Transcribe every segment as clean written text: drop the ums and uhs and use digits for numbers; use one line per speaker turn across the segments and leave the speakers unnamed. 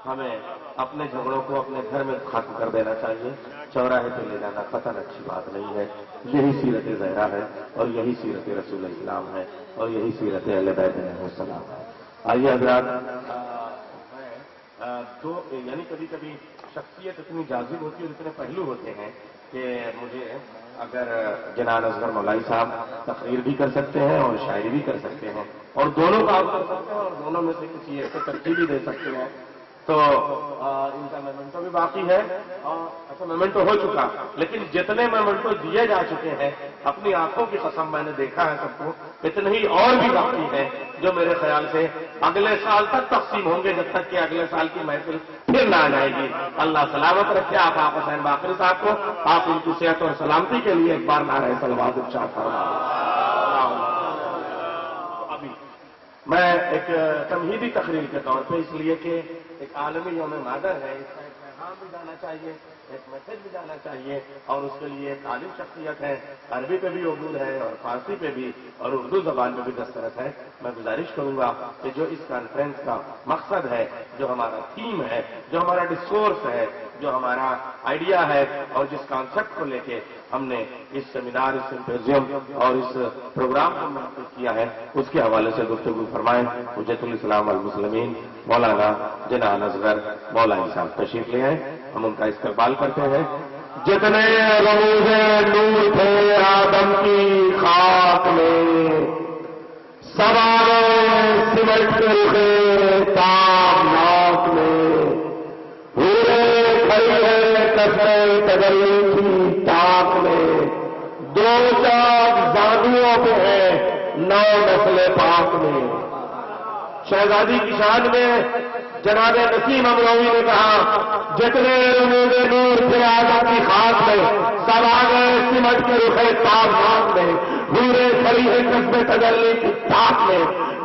ہمیں اپنے جھگڑوں کو اپنے گھر میں ختم کر دینا چاہیے. چوراہے پہ لے جانا قطعاً اچھی بات نہیں ہے. یہی سیرت زہرا ہے اور یہی سیرت رسول اسلام ہے اور یہی سیرت اہل بیت علیہ السلام ہے. آئیے حضرات، یعنی کبھی کبھی شخصیت اتنی جازب ہوتی ہے اور اتنے پہلو ہوتے ہیں کہ مجھے اگر جناب اصغر مولوی صاحب تقریر بھی کر سکتے ہیں اور شاعری بھی کر سکتے ہیں اور دونوں کام کر سکتے ہیں اور دونوں میں سے کسی ایک کو ترجیح بھی دے سکتے ہیں تو ان کا میمنٹو بھی باقی ہے. اچھا میمنٹو ہو چکا، لیکن جتنے میمنٹو دیے جا چکے ہیں اپنی آنکھوں کی قسم میں نے دیکھا ہے سب کو، اتنے ہی اور بھی باقی ہیں جو میرے خیال سے اگلے سال تک تقسیم ہوں گے، جب تک کہ اگلے سال کی محفل پھر نہ آ جائے گی. اللہ سلامت رکھے آپ حسین باقری صاحب کو. آپ ان کی صحت اور سلامتی کے لیے ایک بار نعرہ صلوات ارشاد فرمائیں. ابھی میں ایک تمہیدی تقریر کے طور پہ، اس لیے کہ ایک عالمی یوم مادر ہے، اس کا ایک پیغام بھی جانا چاہیے، ایک میسج بھی جانا چاہیے، اور اس کے لیے ایک عالم شخصیت ہے، عربی پہ بھی عبور ہے اور فارسی پہ بھی اور اردو زبان میں بھی دسترس ہے. میں گزارش کروں گا کہ جو اس کانفرنس کا مقصد ہے، جو ہمارا تھیم ہے، جو ہمارا ڈسکورس ہے، جو ہمارا آئیڈیا ہے اور جس کانسیپٹ کو لے کے ہم نے اس سیمینار، اس سمپوزیم اور اس پروگرام کو منعقد کیا ہے، اس کے حوالے سے گفتگو فرمائیں. حجت الاسلام والمسلمین مولانا جناب اصغر مولوی صاحب تشریف لے آئے. ہم ان کا استقبال کرتے ہیں. جتنے رموز نور تھے آدم کی خاک میں، سوارے سمٹ کے رکھے تابناک میں، پورے کھڑی ہے کسے تجلی کی تاک میں، دو چاک زانوؤں پہ ہے نو نسل پاک میں. شہزادی کی شان میں جناب نسیم امروی نے کہا جتنے رموز نور تھے آدم کی خاک میں، سب آگے سمٹ کے رکھے تابناک میں، پورے کھڑی ہے قصبے تجلی کی تاک میں،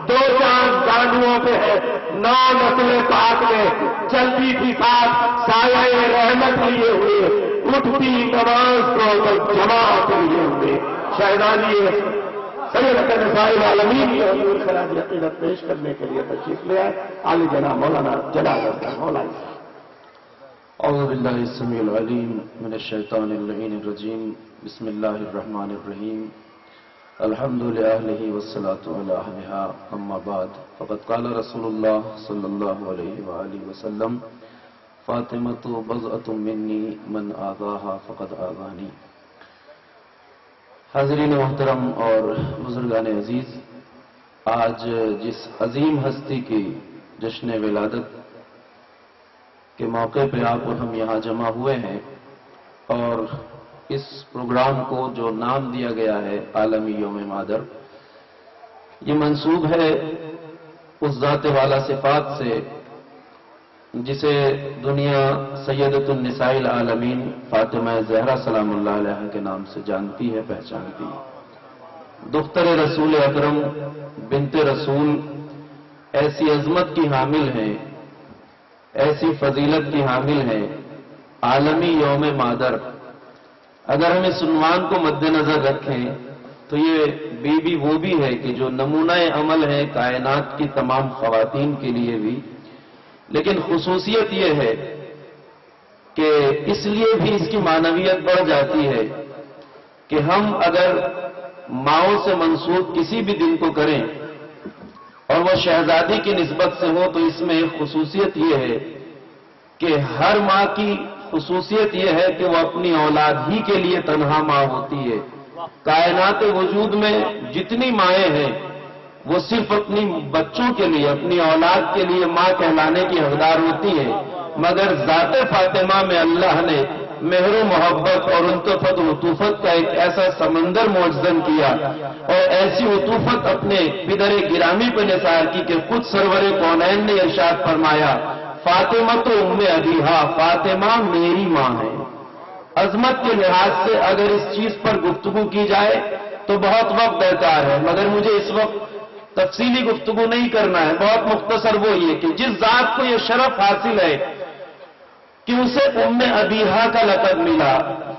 دو چاند زانوؤں پہ ہے نو نسل پاک میں، چلتی تھی ساتھ سایہ رحمت لیے ہوئے، اٹھتی نماز کو جماعت لیے ہوئے. شہزادی سید نسائی العالمین کی حضور خراج عقیدت پیش کرنے کے لیے تشریف لے آئے. عالی جناب مولانا جناب اصغر مولوی صاحب.
اعوذ باللہ السمیع العلیم من الشیطان اللعین الرجیم. بسم اللہ الرحمن الرحیم. الحمد للہ والصلاة علی اہلہا. اما بعد فقد قال رسول اللہ صلی اللہ علیہ وآلہ وسلم فاطمۃ بضعۃ منی من آذاہا فقد آذانی. حاضرین محترم اور بزرگان عزیز، آج جس عظیم ہستی کی جشن ولادت کے موقع پہ آپ اور ہم یہاں جمع ہوئے ہیں، اور اس پروگرام کو جو نام دیا گیا ہے عالمی یوم مادر، یہ منسوب ہے اس ذات والا صفات سے جسے دنیا سیدۃ النساء العالمین فاطمہ زہرا سلام اللہ علیہ کے نام سے جانتی ہے، پہچانتی ہے. دختر رسول اکرم بنت رسول ایسی عظمت کی حامل ہیں، ایسی فضیلت کی حامل ہیں. عالمی یوم مادر، اگر ہم اس عنوان کو مد نظر رکھیں تو یہ بی وہ بھی ہے کہ جو نمونہ عمل ہے کائنات کی تمام خواتین کے لیے بھی، لیکن خصوصیت یہ ہے کہ اس لیے بھی اس کی معنویت بڑھ جاتی ہے کہ ہم اگر ماؤں سے منسوب کسی بھی دن کو کریں اور وہ شہزادی کی نسبت سے ہو، تو اس میں ایک خصوصیت یہ ہے کہ ہر ماں کی خصوصیت یہ ہے کہ وہ اپنی اولاد ہی کے لیے تنہا ماں ہوتی ہے. کائنات وجود میں جتنی مائیں ہیں وہ صرف اپنی بچوں کے لیے، اپنی اولاد کے لیے ماں کہلانے کی حقدار ہوتی ہے، مگر ذات فاطمہ میں اللہ نے مہر و محبت اور الطفت و عطوفت کا ایک ایسا سمندر معجزن کیا اور ایسی عطوفت اپنے پدر گرامی پہ نثار کی کہ خود سرور کونین نے ارشاد فرمایا فاطمہ تو ام ابیہا، فاطمہ میری ماں ہے. عظمت کے لحاظ سے اگر اس چیز پر گفتگو کی جائے تو بہت وقت درکار ہے، مگر مجھے اس وقت تفصیلی گفتگو نہیں کرنا ہے. بہت مختصر وہ یہ کہ جس ذات کو یہ شرف حاصل ہے کہ اسے ام ابیہا کا لقب ملا،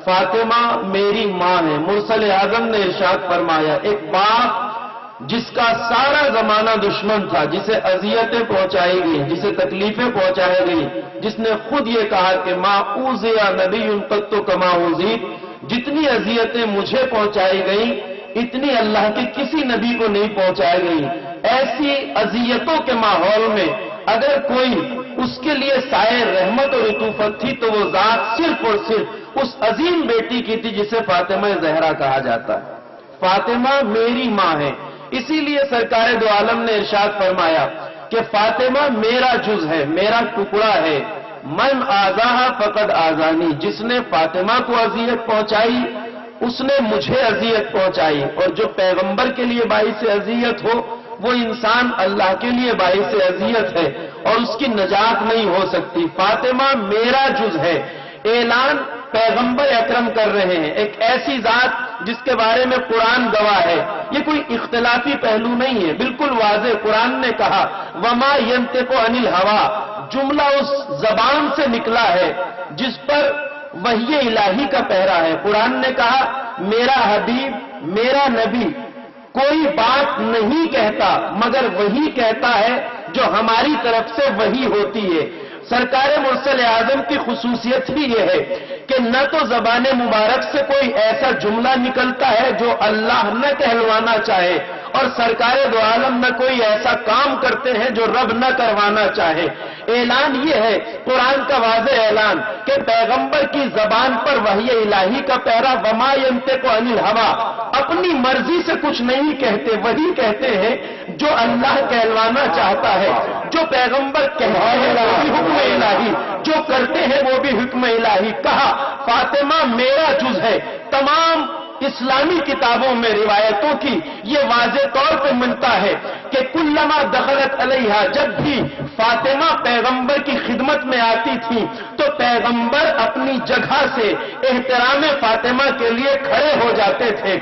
فاطمہ میری ماں ہے. مرسل اعظم نے ارشاد فرمایا ایک باپ جس کا سارا زمانہ دشمن تھا، جسے اذیتیں پہنچائی گئی، جسے تکلیفیں پہنچائی گئی، جس نے خود یہ کہا کہ ما اوذی نبی قط کما اوذیت، جتنی اذیتیں مجھے پہنچائی گئیں اتنی اللہ کے کسی نبی کو نہیں پہنچائی گئی. ایسی اذیتوں کے ماحول میں اگر کوئی اس کے لیے سائے رحمت اور عطوفت تھی تو وہ ذات صرف اور صرف اس عظیم بیٹی کی تھی جسے فاطمہ زہرا کہا جاتا ہے. فاطمہ میری ماں ہے، اسی لیے سرکار دو عالم نے ارشاد فرمایا کہ فاطمہ میرا جز ہے، میرا ٹکڑا ہے. من آذاہا فقد آذانی، جس نے فاطمہ کو اذیت پہنچائی اس نے مجھے اذیت پہنچائی. اور جو پیغمبر کے لیے باعث اذیت ہو وہ انسان اللہ کے لیے باعث اذیت ہے اور اس کی نجات نہیں ہو سکتی. فاطمہ میرا جز ہے. اعلان پیغمبر اکرم کر رہے ہیں، ایک ایسی ذات جس کے بارے میں قرآن گواہ ہے. یہ کوئی اختلافی پہلو نہیں ہے، بالکل واضح قرآن نے کہا وما ینطق عن الہوا، جملہ اس زبان سے نکلا ہے جس پر وحی الہی کا پہرا ہے. قرآن نے کہا میرا حبیب میرا نبی کوئی بات نہیں کہتا مگر وہی کہتا ہے جو ہماری طرف سے وہی ہوتی ہے. سرکار مرسل اعظم کی خصوصیت ہی یہ ہے کہ نہ تو زبان مبارک سے کوئی ایسا جملہ نکلتا ہے جو اللہ نہ کہلوانا چاہے، اور سرکار دو عالم نہ کوئی ایسا کام کرتے ہیں جو رب نہ کروانا چاہے. اعلان یہ ہے قرآن کا واضح اعلان کہ پیغمبر کی زبان پر وحی الہی کا پہرا وما ینطق عن الہوا، اپنی مرضی سے کچھ نہیں کہتے، وہی کہتے ہیں جو اللہ کہلوانا چاہتا ہے. جو پیغمبر کہتے ہیں وہ بھی حکم الہی، جو کرتے ہیں وہ بھی حکم الہی. کہا فاطمہ میرا جز ہے. تمام اسلامی کتابوں میں روایتوں کی یہ واضح طور پہ ملتا ہے کہ کلما دخلت علیہا، جب بھی فاطمہ پیغمبر کی خدمت میں آتی تھی تو پیغمبر اپنی جگہ سے احترام فاطمہ کے لیے کھڑے ہو جاتے تھے.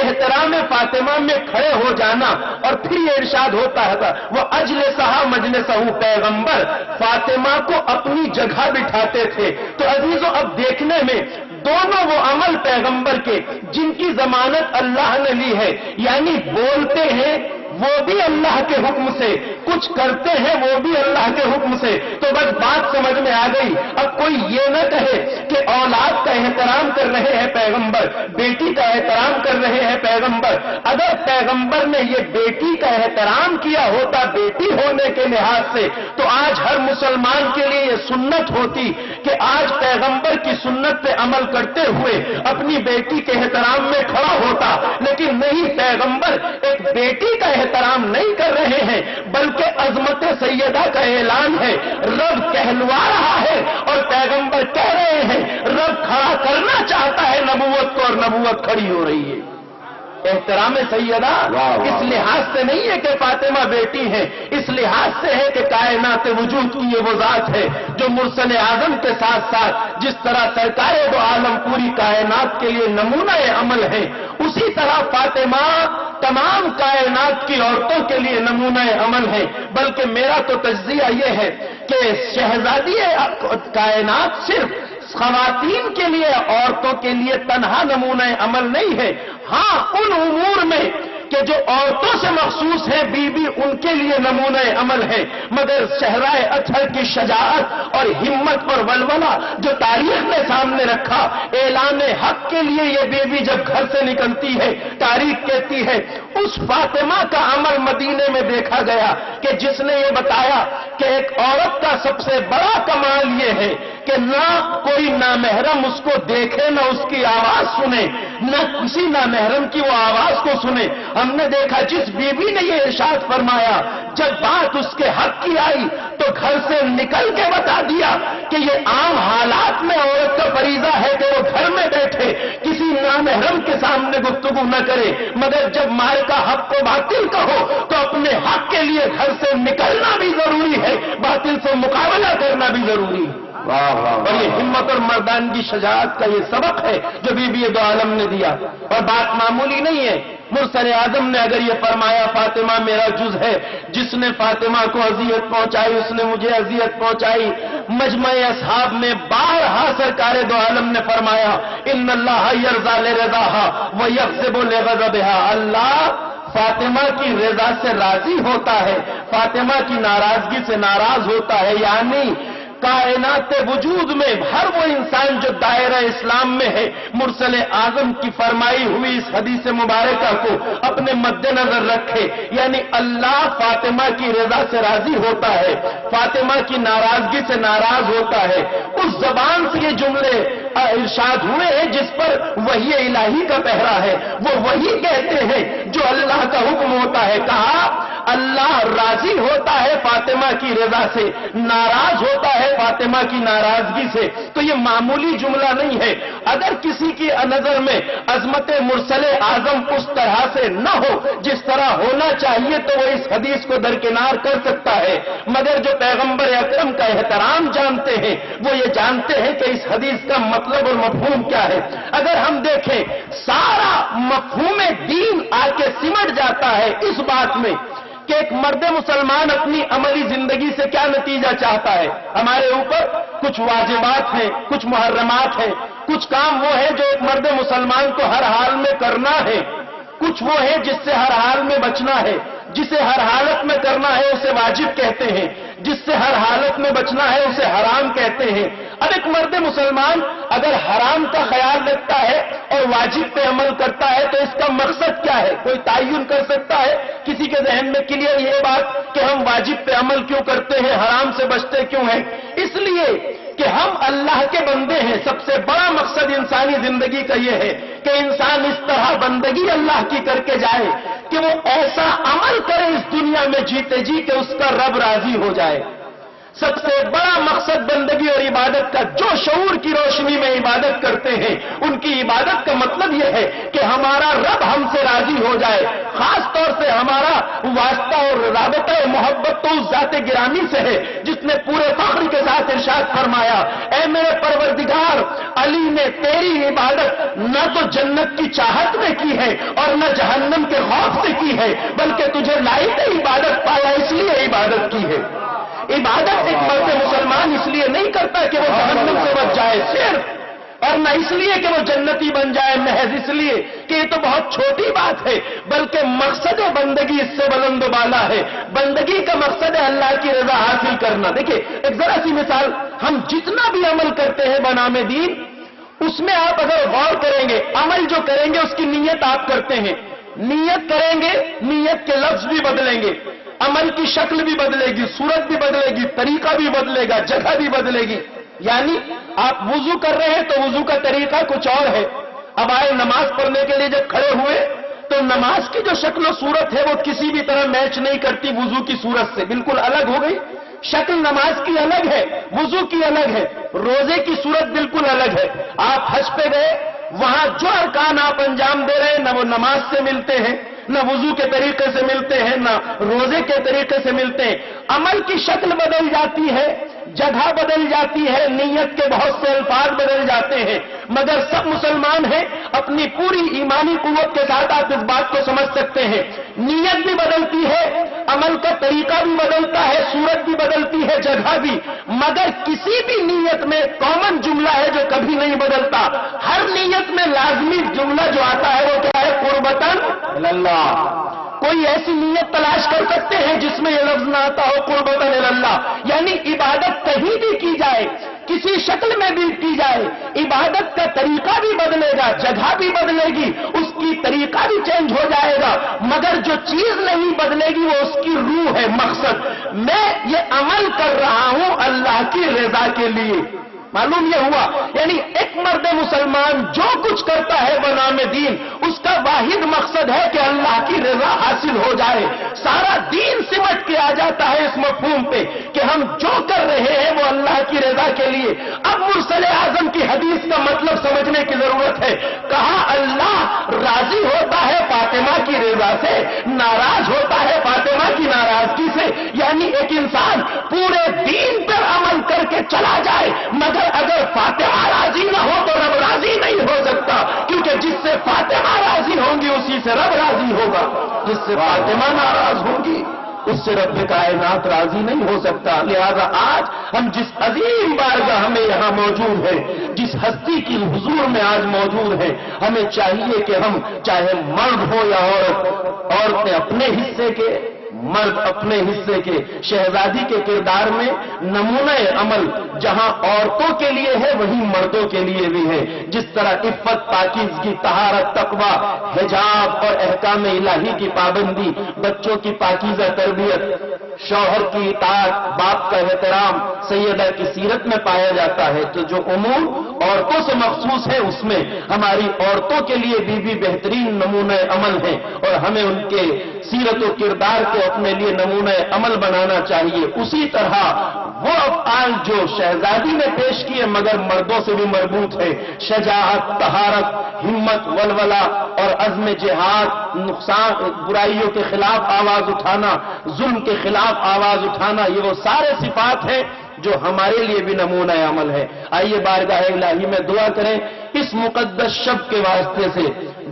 احترام فاطمہ میں کھڑے ہو جانا اور پھر یہ ارشاد ہوتا ہے وہ اجلسہا مجلسہ، پیغمبر فاطمہ کو اپنی جگہ بٹھاتے تھے. تو عزیزو اب دیکھنے میں دونوں وہ عمل پیغمبر کے جن کی ضمانت اللہ نے لی ہے، یعنی بولتے ہیں وہ بھی اللہ کے حکم سے، کچھ کرتے ہیں وہ بھی اللہ کے حکم سے. تو بس بات سمجھ میں آ گئی. اب کوئی یہ نہ کہے کہ اولاد کا احترام کر رہے ہیں پیغمبر، بیٹی کا احترام کر رہے ہیں پیغمبر. اگر پیغمبر نے یہ بیٹی کا احترام کیا ہوتا بیٹی ہونے کے لحاظ سے تو آج ہر مسلمان کے لیے یہ سنت ہوتی کہ آج پیغمبر کی سنت پہ عمل کرتے ہوئے اپنی بیٹی کے احترام میں کھڑا ہوتا. لیکن نہیں، پیغمبر ایک بیٹی کا احترام نہیں کر رہے ہیں بلکہ عظمت سیدہ کا اعلان ہے. رب کہلوا رہا ہے اور پیغمبر کہہ رہے ہیں. رب کھڑا کرنا چاہتا ہے نبوت کو اور نبوت کھڑی ہو رہی ہے. احترام سیدہ اس لحاظ سے نہیں ہے کہ فاطمہ بیٹی ہے، اس لحاظ سے ہے کہ کائنات وجود کی یہ وہ ذات ہے جو مرسل اعظم کے ساتھ ساتھ جس طرح سرکار دو عالم پوری کائنات کے لیے نمونہ عمل ہے، اسی طرح فاطمہ تمام کائنات کی عورتوں کے لیے نمونہ عمل ہے. بلکہ میرا تو تجزیہ یہ ہے کہ شہزادی کائنات صرف خواتین کے لیے، عورتوں کے لیے تنہا نمونہ عمل نہیں ہے. ہاں ان امور میں کہ جو عورتوں سے مخصوص ہے بی بی ان کے لیے نمونہ عمل ہے، مگر شہرائے اطہر کی شجاعت اور ہمت اور ولولہ جو تاریخ نے سامنے رکھا، اعلان حق کے لیے یہ بی بی جب گھر سے نکلتی ہے تاریخ کہتی ہے اس فاطمہ کا عمل مدینے میں دیکھا گیا کہ جس نے یہ بتایا کہ ایک عورت کا سب سے بڑا کمال یہ ہے کہ نہ کوئی نامحرم اس کو دیکھے، نہ اس کی آواز سنے، نہ کسی نامحرم کی وہ آواز کو سنے. ہم نے دیکھا جس بی بی نے یہ ارشاد فرمایا جب بات اس کے حق کی آئی تو گھر سے نکل کے بتا دیا کہ یہ عام حالات میں عورت کا فریضہ ہے کہ وہ گھر میں بیٹھے کسی نامحرم کے سامنے گفتگو نہ کرے، مگر جب مال کا حق کو باطل کہو تو اپنے حق کے لیے گھر سے نکلنا بھی ضروری ہے، باطل سے مقابلہ کرنا بھی ضروری ہے. اور یہ ہمت اور مردانگی شجاعت کا یہ سبق ہے جو بی بی دو عالم نے دیا. اور بات معمولی نہیں ہے. مرسل اعظم نے اگر یہ فرمایا فاطمہ میرا جز ہے، جس نے فاطمہ کو اذیت پہنچائی اس نے مجھے اذیت پہنچائی. مجمع اصحاب میں بارہا سرکار دو عالم نے فرمایا ان اللہ یرضی لرضاها ویغضب لغضبها، اللہ فاطمہ کی رضا سے راضی ہوتا ہے، فاطمہ کی ناراضگی سے ناراض ہوتا ہے. یعنی کائنات وجود میں ہر وہ انسان جو دائرہ اسلام میں ہے، مرسل اعظم کی فرمائی ہوئی اس حدیث مبارکہ کو اپنے مد نظر رکھے. یعنی اللہ فاطمہ کی رضا سے راضی ہوتا ہے، فاطمہ کی ناراضگی سے ناراض ہوتا ہے. اس زبان سے یہ جملے ارشاد ہوئے ہیں جس پر وحی الہی کا پہرا ہے. وہ وہی کہتے ہیں جو اللہ کا حکم ہوتا ہے. کہا اللہ راضی ہوتا ہے فاطمہ کی رضا سے، ناراض ہوتا ہے فاطمہ کی ناراضگی سے. تو یہ معمولی جملہ نہیں ہے. اگر کسی کی نظر میں عظمت مرسل اعظم اس طرح سے نہ ہو جس طرح ہونا چاہیے تو وہ اس حدیث کو درکنار کر سکتا ہے. مگر جو پیغمبر اکرم کا احترام جانتے ہیں وہ یہ جانتے ہیں کہ اس حدیث کا مطلب اور مفہوم کیا ہے. اگر ہم دیکھیں سارا مفہوم دین آ کے سمٹ جاتا ہے اس بات میں کہ ایک مرد مسلمان اپنی عملی زندگی سے کیا نتیجہ چاہتا ہے. ہمارے اوپر کچھ واجبات ہیں، کچھ محرمات ہیں، کچھ کام وہ ہے جو ایک مرد مسلمان کو ہر حال میں کرنا ہے، کچھ وہ ہے جس سے ہر حال میں بچنا ہے. جسے ہر حالت میں کرنا ہے اسے واجب کہتے ہیں، جس سے ہر حالت میں بچنا ہے اسے حرام کہتے ہیں. اب ایک مرد مسلمان اگر حرام کا خیال رکھتا ہے اور واجب پہ عمل کرتا ہے تو اس کا مقصد کیا ہے؟ کوئی تعین کر سکتا ہے کسی کے ذہن میں کلیئر یہ بات کہ ہم واجب پہ عمل کیوں کرتے ہیں، حرام سے بچتے کیوں ہیں؟ اس لیے کہ ہم اللہ کے بندے ہیں. سب سے بڑا مقصد انسانی زندگی کا یہ ہے کہ انسان اس طرح بندگی اللہ کی کر کے جائے کہ وہ ایسا عمل کرے اس دنیا میں جیتے جی کہ اس کا رب راضی ہو جائے. سب سے بڑا مقصد بندگی اور عبادت کا جو شعور کی روشنی میں عبادت کرتے ہیں ان کی عبادت کا مطلب یہ ہے کہ ہمارا رب ہم سے راضی ہو جائے. خاص طور سے ہمارا واسطہ اور رابطہ محبت تو اس ذات گرامی سے ہے جس نے پورے فخر کے ساتھ ارشاد فرمایا، اے میرے پروردگار علی نے تیری عبادت نہ تو جنت کی چاہت میں کی ہے اور نہ جہنم کے خوف سے کی ہے بلکہ تجھے لائق عبادت پایا اس لیے عبادت کی ہے. عبادت ایک مرد مسلمان اس لیے نہیں کرتا کہ وہ جہنم سے بچ جائے صرف، اور نہ اس لیے کہ وہ جنتی بن جائے محض اس لیے کہ یہ تو بہت چھوٹی بات ہے، بلکہ مقصد بندگی اس سے بلند و بالا ہے. بندگی کا مقصد ہے اللہ کی رضا حاصل کرنا. دیکھیں ایک ذرا سی مثال، ہم جتنا بھی عمل کرتے ہیں بنام دین اس میں آپ اگر غور کریں گے عمل جو کریں گے اس کی نیت آپ کرتے ہیں، نیت کریں گے نیت کے لفظ بھی بدلیں گے، عمل کی شکل بھی بدلے گی، صورت بھی بدلے گی، طریقہ بھی بدلے گا، جگہ بھی بدلے گی. یعنی آپ وضو کر رہے ہیں تو وضو کا طریقہ کچھ اور ہے. اب آئے نماز پڑھنے کے لیے جب کھڑے ہوئے تو نماز کی جو شکل و صورت ہے وہ کسی بھی طرح میچ نہیں کرتی وضو کی صورت سے، بالکل الگ ہو گئی. شکل نماز کی الگ ہے، وضو کی الگ ہے، روزے کی صورت بالکل الگ ہے. آپ حج پہ گئے، وہاں جو ارکان آپ انجام دے رہے ہیں نہ وہ نماز سے ملتے ہیں، نہ وضو کے طریقے سے ملتے ہیں، نہ روزے کے طریقے سے ملتے ہیں. عمل کی شکل بدل جاتی ہے، جگہ بدل جاتی ہے، نیت کے بہت سے الفاظ بدل جاتے ہیں، مگر سب مسلمان ہیں. اپنی پوری ایمانی قوت کے ساتھ آپ اس بات کو سمجھ سکتے ہیں نیت بھی بدلتی ہے، عمل کا طریقہ بھی بدلتا ہے، صورت بھی بدلتی ہے، جگہ بھی، مگر کسی بھی نیت میں کامن جملہ ہے جو کبھی نہیں بدلتا. ہر نیت میں لازمی جملہ جو آتا ہے وہ کیا ہے؟ قربتاً اللہ. کوئی ایسی نیت تلاش کر سکتے ہیں جس میں یہ لفظ نہ آتا ہو قربتاً اللہ. یعنی عبادت کہیں بھی کی جائے، کسی شکل میں بھی کی جائے، عبادت کا طریقہ بھی بدلے گا، جگہ بھی بدلے گی، اس کی طریقہ بھی چینج ہو جائے گا، مگر جو چیز نہیں بدلے گی وہ اس کی روح ہے، مقصد. میں یہ عمل کر رہا ہوں اللہ کی رضا کے لیے. معلوم یہ ہوا یعنی ایک مرد مسلمان جو کچھ کرتا ہے بنام دین اس کا واحد مقصد ہے کہ اللہ کی رضا حاصل ہو جائے. سارا دین سمٹ کے آ جاتا ہے اس مفہوم پہ کہ ہم جو کر رہے ہیں وہ اللہ کی رضا کے لیے. اب مرسل اعظم کی حدیث کا مطلب سمجھنے کی ضرورت ہے. کہا اللہ راضی ہوتا ہے فاطمہ کی رضا سے، ناراض ہوتا ہے فاطمہ کی ناراضگی سے. یعنی ایک انسان پورے دین پر عمل کر کے چلا جائے مگر اگر فاطمہ راضی نہ ہو تو رب راضی نہیں ہو سکتا، کیونکہ جس سے فاطمہ راضی ہوں گی اسی سے رب راضی ہوگا. جس سے فاطمہ ناراض ہوگی اس سے رب کائنات راضی نہیں ہو سکتا. لہذا آج ہم جس عظیم بارگاہ میں یہاں موجود ہیں، جس ہستی کی حضور میں آج موجود ہیں، ہمیں چاہیے کہ ہم چاہے مرد ہو یا عورتیں اپنے حصے کے، مرد اپنے حصے کے، شہزادی کے کردار میں نمونہ عمل جہاں عورتوں کے لیے ہے وہیں مردوں کے لیے بھی ہے. جس طرح عفت، پاکیزگی، طہارت، تقویٰ، حجاب اور احکام الہی کی پابندی، بچوں کی پاکیزہ تربیت، شوہر کی اطاعت، باپ کا احترام سیدہ کی سیرت میں پایا جاتا ہے، تو جو امور عورتوں سے مخصوص ہے اس میں ہماری عورتوں کے لیے بھی بہترین نمونہ عمل ہے، اور ہمیں ان کے سیرت و کردار کو اپنے لیے نمونہ عمل بنانا چاہیے. اسی طرح وہ افعال جو شہزادی نے پیش کیے مگر مردوں سے بھی مربوط ہے، شجاعت، طہارت، ہمت، ولولہ اور عزم جہاد، نقصان، برائیوں کے خلاف آواز اٹھانا، ظلم کے خلاف آواز اٹھانا، یہ وہ سارے صفات ہیں جو ہمارے لیے بھی نمونہ عمل ہے. آئیے بارگاہ الہی میں دعا کریں اس مقدس شب کے واسطے سے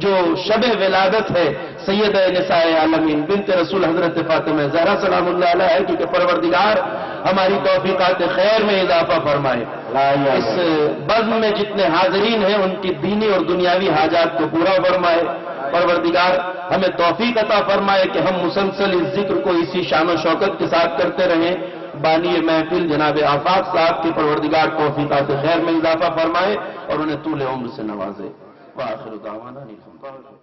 جو شب ولادت ہے سیدہ نساء عالمین بنت رسول حضرت فاطمہ زہرا سلام اللہ علیہ کی، کہ پروردگار ہماری توفیقات خیر میں اضافہ فرمائے. اس بزم میں جتنے حاضرین ہیں ان کی دینی اور دنیاوی حاجات کو پورا فرمائے. پروردگار ہمیں توفیق عطا فرمائے کہ ہم مسلسل اس ذکر کو اسی شان و شوکت کے ساتھ کرتے رہیں. بانی محفل جناب آفاق صاحب کی پروردگار توفیقات خیر میں اضافہ فرمائے اور انہیں طول عمر سے نوازے. وآخر دعوانا الحمدللہ.